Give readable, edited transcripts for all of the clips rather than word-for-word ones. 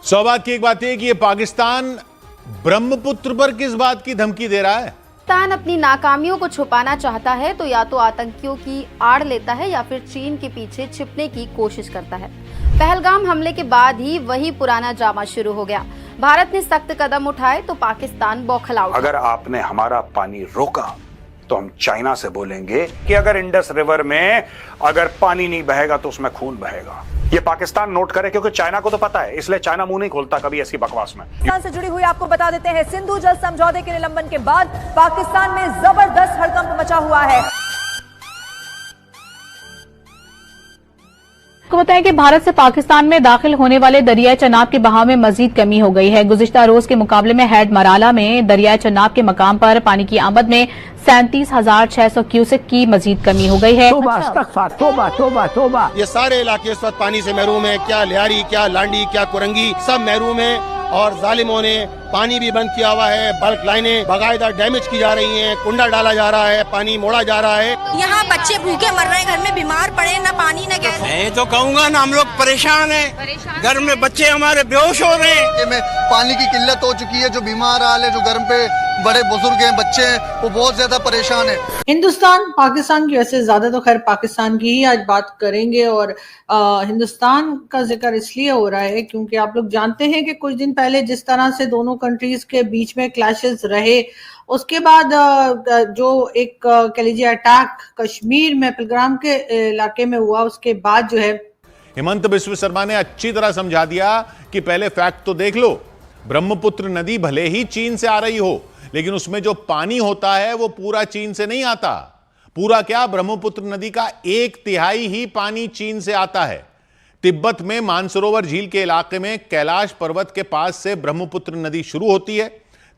सौभाग्य की एक बात है कि ये पाकिस्तान ब्रह्मपुत्र पर किस बात की धमकी दे रहा है। पाकिस्तान अपनी नाकामियों को छुपाना चाहता है तो या तो आतंकियों की आड़ लेता है या फिर चीन के पीछे छिपने की कोशिश करता है। पहलगाम हमले के बाद ही वही पुराना ड्रामा शुरू हो गया। भारत ने सख्त कदम उठाए तो पाकिस्तान बौखला उठा। अगर आपने हमारा पानी रोका तो हम चाइना से बोलेंगे कि अगर इंडस रिवर में अगर पानी नहीं बहेगा तो उसमें खून बहेगा। ये पाकिस्तान नोट करे, क्योंकि चाइना को तो पता है, इसलिए चाइना मुंह नहीं खोलता कभी ऐसी बकवास में। पाकिस्तान से जुड़ी हुई आपको बता देते हैं, सिंधु जल समझौते के निलंबन के बाद पाकिस्तान में जबरदस्त हड़कंप मचा हुआ है। आपको बताएं कि भारत से पाकिस्तान में दाखिल होने वाले दरियाई चनाब के बहाव में मजीद कमी हो गई है। गुज़िश्ता रोज के मुकाबले में हेड मराला में दरियाई चनाब के मकाम पर पानी की आमद में 37,600 क्यूसेक की मजीद कमी हो गई है। तोबा। ये सारे इलाके इस वक्त पानी से महरूम है। क्या लियारी, क्या लांडी, क्या कुरंगी, सब महरूम है और जालिमों ने पानी भी बंद किया हुआ है। बल्क लाइनें बाकायदा डैमेज की जा रही हैं, कुंडा डाला जा रहा है, पानी मोड़ा जा रहा है। यहाँ बच्चे भूखे मर रहे हैं, घर में बीमार पड़े, ना पानी न गैस। मैं तो कहूँगा ना, हम लोग परेशान हैं, घर में बच्चे हमारे बेहोश हो रहे हैं। में पानी की किल्लत हो चुकी है, जो बीमार हाल है, जो घर पे बड़े बुजुर्ग हैं, बच्चे हैं, वो बहुत ज्यादा परेशान है। हिंदुस्तान पाकिस्तान की, वैसे ज्यादा तो खैर पाकिस्तान की ही आज बात करेंगे और हिंदुस्तान का जिक्र इसलिए हो रहा है क्योंकि आप लोग जानते हैं कि कुछ दिन पहले जिस तरह से दोनों कंट्रीज के बीच में क्लैशेस रहे, उसके बाद जो एक कह लीजिए अटैक कश्मीर में पहलगाम के इलाके में हुआ, उसके बाद जो है हेमंत बिस्व शर्मा ने अच्छी तरह समझा दिया कि पहले फैक्ट तो देख लो। ब्रह्मपुत्र नदी भले ही चीन से आ रही हो, लेकिन उसमें जो पानी होता है वो पूरा चीन से नहीं आता। पूरा क्या, ब्रह्मपुत्र नदी का 1/3 ही पानी चीन से आता है। तिब्बत में मानसरोवर झील के इलाके में कैलाश पर्वत के पास से ब्रह्मपुत्र नदी शुरू होती है।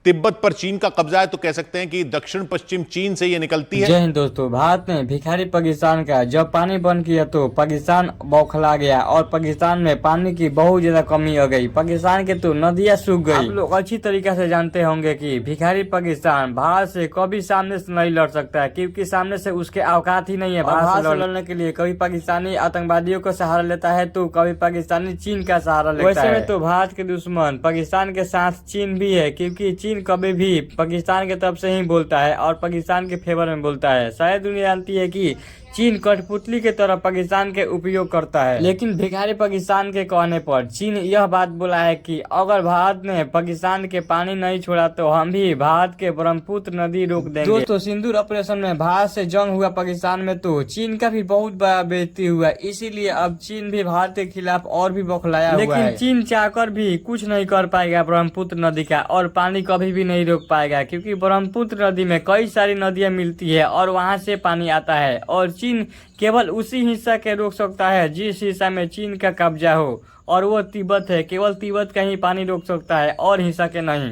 तिब्बत पर चीन का कब्जा है तो कह सकते हैं कि दक्षिण पश्चिम चीन से ये निकलती है। जय हिंद दोस्तों, भारत ने भिखारी पाकिस्तान का जब पानी बंद किया तो पाकिस्तान बौखला गया और पाकिस्तान में पानी की बहुत ज्यादा कमी हो गई। पाकिस्तान के तो नदियां सूख गई। आप लोग अच्छी तरीके से जानते होंगे कि भिखारी पाकिस्तान भारत से कभी सामने से नहीं लड़ सकता है, क्योंकि सामने से उसके औकात ही नहीं है। भारत से लड़ने के लिए कभी पाकिस्तानी आतंकवादियों का सहारा लेता है तो कभी पाकिस्तानी चीन का सहारा लेता है। वैसे में तो भारत के दुश्मन पाकिस्तान के साथ चीन भी है, क्योंकि चीन कभी भी पाकिस्तान के तरफ से ही बोलता है और पाकिस्तान के फेवर में बोलता है। शायद दुनिया जानती है कि चीन कठपुतली के तरह पाकिस्तान के उपयोग करता है, लेकिन भिखारी पाकिस्तान के कहने पर चीन यह बात बोला है कि अगर भारत ने पाकिस्तान के पानी नहीं छोड़ा तो हम भी भारत के ब्रह्मपुत्र नदी रोक देंगे। दोस्तों, सिंदूर ऑपरेशन में भारत से जंग हुआ पाकिस्तान में तो चीन का भी बहुत बड़ा बेइज्जती हुआ, इसीलिए अब चीन भी भारत के खिलाफ और भी बौखलाया हुआ है। लेकिन चीन चाहकर भी कुछ नहीं कर पाएगा ब्रह्मपुत्र नदी का, और पानी कभी भी नहीं रोक पाएगा, क्योंकि ब्रह्मपुत्र नदी में कई सारी नदियां मिलती है और वहाँ से पानी आता है और चीन केवल उसी हिस्सा के रोक सकता है जिस हिस्सा में चीन का कब्जा हो, और वो तिब्बत है। केवल तिब्बत का ही पानी रोक सकता है और हिस्सा के नहीं।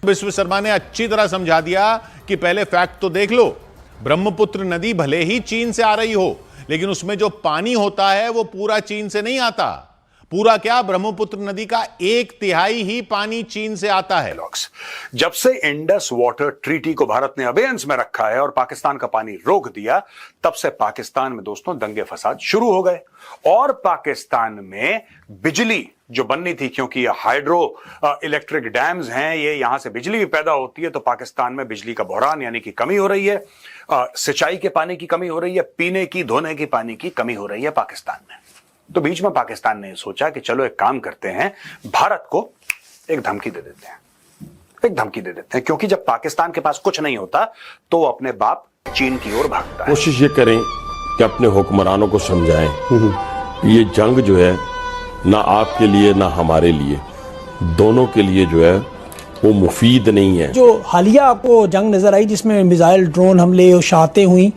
बिस्व शर्मा ने अच्छी तरह समझा दिया कि पहले फैक्ट तो देख लो। ब्रह्मपुत्र नदी भले ही चीन से आ रही हो, लेकिन उसमें जो पानी होता है वो पूरा चीन से नहीं आता। पूरा क्या, ब्रह्मपुत्र नदी का 1/3 ही पानी चीन से आता है। जब से इंडस वाटर ट्रीटी को भारत ने अबेयंस में रखा है और पाकिस्तान का पानी रोक दिया, तब से पाकिस्तान में दोस्तों दंगे फसाद शुरू हो गए और पाकिस्तान में बिजली जो बननी थी, क्योंकि ये हाइड्रो इलेक्ट्रिक डैम्स हैं, ये यहां से बिजली भी पैदा होती है, तो पाकिस्तान में बिजली का बहरान यानी कि कमी हो रही है। सिंचाई के पानी की कमी हो रही है, पीने की, धोने की पानी की कमी हो रही है पाकिस्तान में। तो बीच में पाकिस्तान ने सोचा कि चलो एक काम करते हैं, भारत को एक धमकी दे देते हैं, क्योंकि जब पाकिस्तान के पास कुछ नहीं होता तो वो अपने बाप चीन की ओर भागता है। कोशिश ये करें कि अपने हुक्मरानों को समझाएं कि ये जंग जो है ना आपके लिए ना हमारे लिए, दोनों के लिए जो है वो मुफीद नहीं है। जो हालिया आपको जंग नजर आई जिसमें मिसाइल ड्रोन हमले और शातें हुई,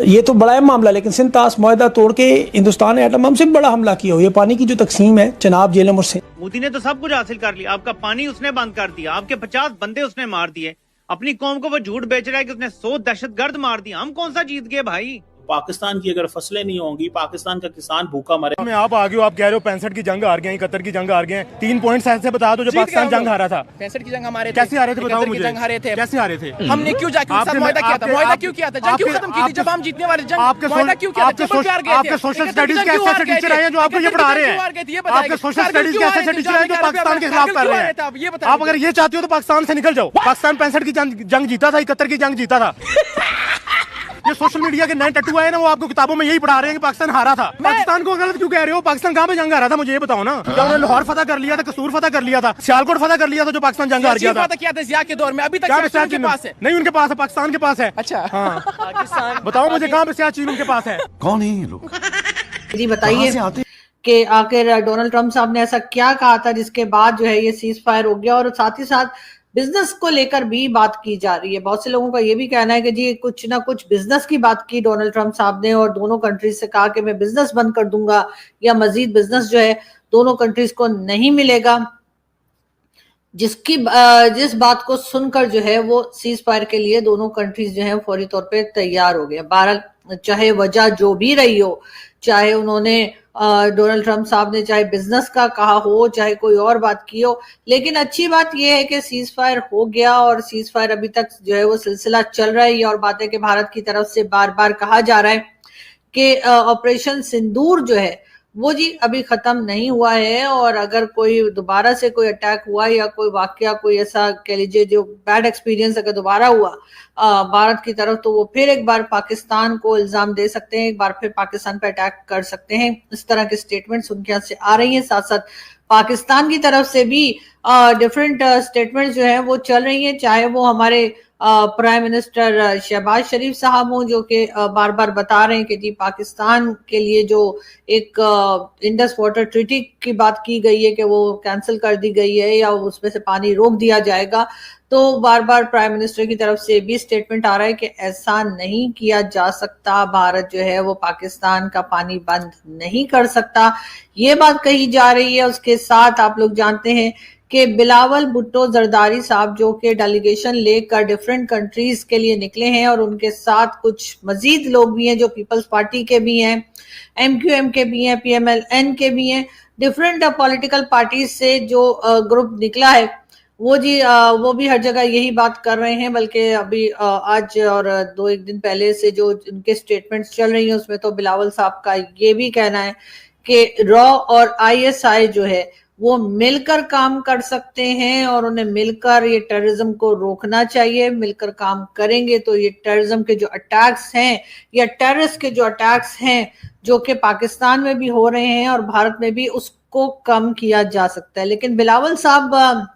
ये तो बड़ा है मामला, लेकिन सिंध तास मुआहदा तोड़ के हिंदुस्तान ने एटम बम से बड़ा हमला किया। ये पानी की जो तकसीम है चनाब, झेलम और सिंध, मोदी ने तो सब कुछ हासिल कर लिया। आपका पानी उसने बंद कर दिया, आपके 50 बंदे उसने मार दिए, अपनी कौम को वो झूठ बेच रहा है कि उसने 100 दहशतगर्द मार दिया। हम कौन सा जीत गए भाई? पाकिस्तान की अगर फसलें नहीं होंगी, पाकिस्तान का किसान भूखा मरे। मैं आप आ गए हो, आप कह रहे हो 65 की जंग हार गए, 71 की जंग हार गए, 3 पॉइंट्स ऐसे बता दो जो पाकिस्तान जंग हारा था। 65 की जंग हमारे कैसे हारे थे बताओ मुझे, जंग हारे थे, कैसे हारे थे? हमने क्यों जाके उनके साथ मुआहदा किया था? मुआहदा क्यों किया था? जंग क्यों खत्म की थी जब हम जीतने वाले? जंग मुआहदा क्यों किया था? आपके सोशल स्टडीज के ऐसे टीचर आए हैं जो आपको ये पढ़ा रहे हैं? आपके सोशल स्टडीज के ऐसे टीचर आए जो पाकिस्तान के खिलाफ कर रहे हैं? आप अगर ये चाहते हो तो पाकिस्तान से निकल जाओ। पाकिस्तान 65 की जंग जीता था, 71 की जंग जीता था। ये सोशल मीडिया के नए टट्टू आए ना, वो आपको किताबों में यही पढ़ा रहे हैं कि पाकिस्तान हारा था। पाकिस्तान को गलत क्यों कह रहे हो? पाकिस्तान कहाँ पे जंग हारा था मुझे ये बताओ ना। जब उन्होंने लाहौर फतह कर लिया था, कसूर फतह कर लिया था, सियालकोट फतह कर लिया था, जो पाकिस्तान जंग हार गया था। किया था ज़िया के दौर में, अभी तक उनके पास है नहीं? उनके पास है, पाकिस्तान के पास है। अच्छा हाँ, बताओ मुझे कहाँ पे सियाचिन उनके पास है? कौन है ये लोग जी बताइए कि आखिर डोनाल्ड ट्रंप साहब ने ऐसा क्या कहा था जिसके बाद जो है ये सीज फायर हो गया। और साथ ही साथ बिजनेस को लेकर भी बात की जा रही है। बहुत से लोगों का ये भी कहना है कि जी कुछ ना कुछ बिजनेस की बात की डोनाल्ड ट्रंप साहब ने और दोनों कंट्रीज से कहा कि मैं बिजनेस बंद कर दूंगा या मजीद बिजनेस जो है दोनों कंट्रीज को नहीं मिलेगा, जिस बात को सुनकर जो है वो सीज फायर के लिए दोनों कंट्रीज जो है फौरी तौर पे तैयार हो गए। बहरहाल चाहे वजह जो भी रही हो, चाहे उन्होंने डोनाल्ड ट्रंप साहब ने चाहे बिजनेस का कहा हो, चाहे कोई और बात की हो, लेकिन अच्छी बात यह है कि सीज फायर हो गया और सीज फायर अभी तक जो है वो सिलसिला चल रहा है। और बात है कि भारत की तरफ से बार बार कहा जा रहा है कि ऑपरेशन सिंदूर जो है वो जी अभी खत्म नहीं हुआ है। और अगर कोई दोबारा से कोई अटैक हुआ या कोई वाकया, कोई ऐसा कह लीजिए जो बैड एक्सपीरियंस अगर दोबारा हुआ भारत की तरफ, तो वो फिर एक बार पाकिस्तान को इल्जाम दे सकते हैं, एक बार फिर पाकिस्तान पे अटैक कर सकते हैं। इस तरह के स्टेटमेंट्स उनके यहाँ से आ रही हैं। साथ साथ पाकिस्तान की तरफ से भी डिफरेंट स्टेटमेंट्स जो है वो चल रही हैं, चाहे वो हमारे प्राइम मिनिस्टर शहबाज शरीफ साहब हों जो कि बार बार बता रहे हैं कि जी पाकिस्तान के लिए जो एक इंडस वाटर ट्रीटी की बात की गई है कि वो कैंसिल कर दी गई है या उसमें से पानी रोक दिया जाएगा। तो बार बार प्राइम मिनिस्टर की तरफ से भी स्टेटमेंट आ रहा है कि ऐसा नहीं किया जा सकता, भारत जो है वो पाकिस्तान का पानी बंद नहीं कर सकता, ये बात कही जा रही है। उसके साथ आप लोग जानते हैं कि बिलावल भुट्टो जरदारी साहब जो कि डेलीगेशन लेकर डिफरेंट कंट्रीज के लिए निकले हैं और उनके साथ कुछ मजीद लोग भी हैं जो पीपल्स पार्टी के भी हैं, MQM के भी हैं, PMLN के भी हैं, डिफरेंट पॉलिटिकल पार्टीज से जो ग्रुप निकला है वो भी हर जगह यही बात कर रहे हैं। बल्कि अभी आज और 2-1 दिन पहले से जो उनके स्टेटमेंट्स चल रही हैं उसमें तो बिलावल साहब का ये भी कहना है कि रॉ और ISI जो है वो मिलकर काम कर सकते हैं और उन्हें मिलकर ये टेररिज्म को रोकना चाहिए। मिलकर काम करेंगे तो ये टेररिज्म के जो अटैक्स हैं या टेररिस्ट के जो अटैक्स हैं जो कि पाकिस्तान में भी हो रहे हैं और भारत में भी, उसको कम किया जा सकता है। लेकिन बिलावल साहब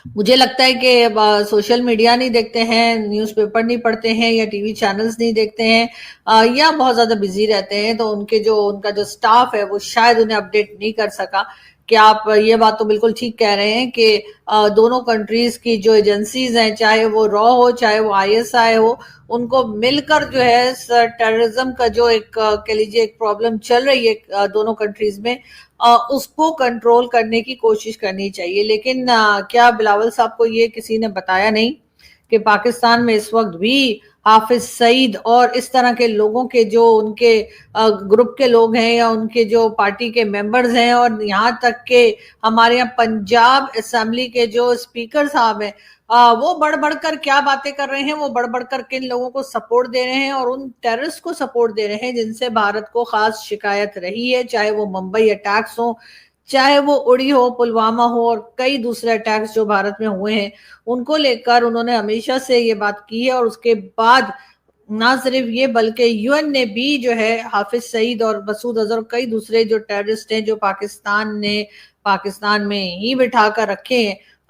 मुझे लगता है कि सोशल मीडिया नहीं देखते हैं, न्यूज़पेपर नहीं पढ़ते हैं या टीवी चैनल्स नहीं देखते हैं या बहुत ज्यादा बिजी रहते हैं, तो उनका जो स्टाफ है वो शायद उन्हें अपडेट नहीं कर सका। कि आप ये बात तो बिल्कुल ठीक कह रहे हैं कि दोनों कंट्रीज की जो एजेंसीज हैं, चाहे वो रॉ हो चाहे वो ISI हो, उनको मिलकर जो है टेररिज्म का जो एक कह लीजिए एक प्रॉब्लम चल रही है दोनों कंट्रीज में, उसको कंट्रोल करने की कोशिश करनी चाहिए। लेकिन क्या बिलावल साहब को ये किसी ने बताया नहीं कि पाकिस्तान में इस वक्त भी हाफिज सईद और इस तरह के लोगों के जो उनके ग्रुप के लोग हैं या उनके जो पार्टी के मेंबर्स हैं और यहाँ तक के हमारे यहाँ पंजाब असेंबली के जो स्पीकर साहब हैं वो बढ़ बढ़कर क्या बातें कर रहे हैं, वो बढ़ बढ़कर किन लोगों को सपोर्ट दे रहे हैं और उन टेररिस्ट को सपोर्ट दे रहे हैं जिनसे भारत को खास शिकायत रही है, चाहे वो मुंबई अटैक्स हो, चाहे वो उड़ी हो, पुलवामा हो और कई दूसरे अटैक्स जो भारत में हुए हैं, उनको लेकर उन्होंने हमेशा से ये बात की है। और उसके बाद ना सिर्फ ये बल्कि UN ने भी जो है हाफिज सईद और मसूद अजहर कई दूसरे जो टेररिस्ट हैं जो पाकिस्तान में ही बिठा कर रखे हैं,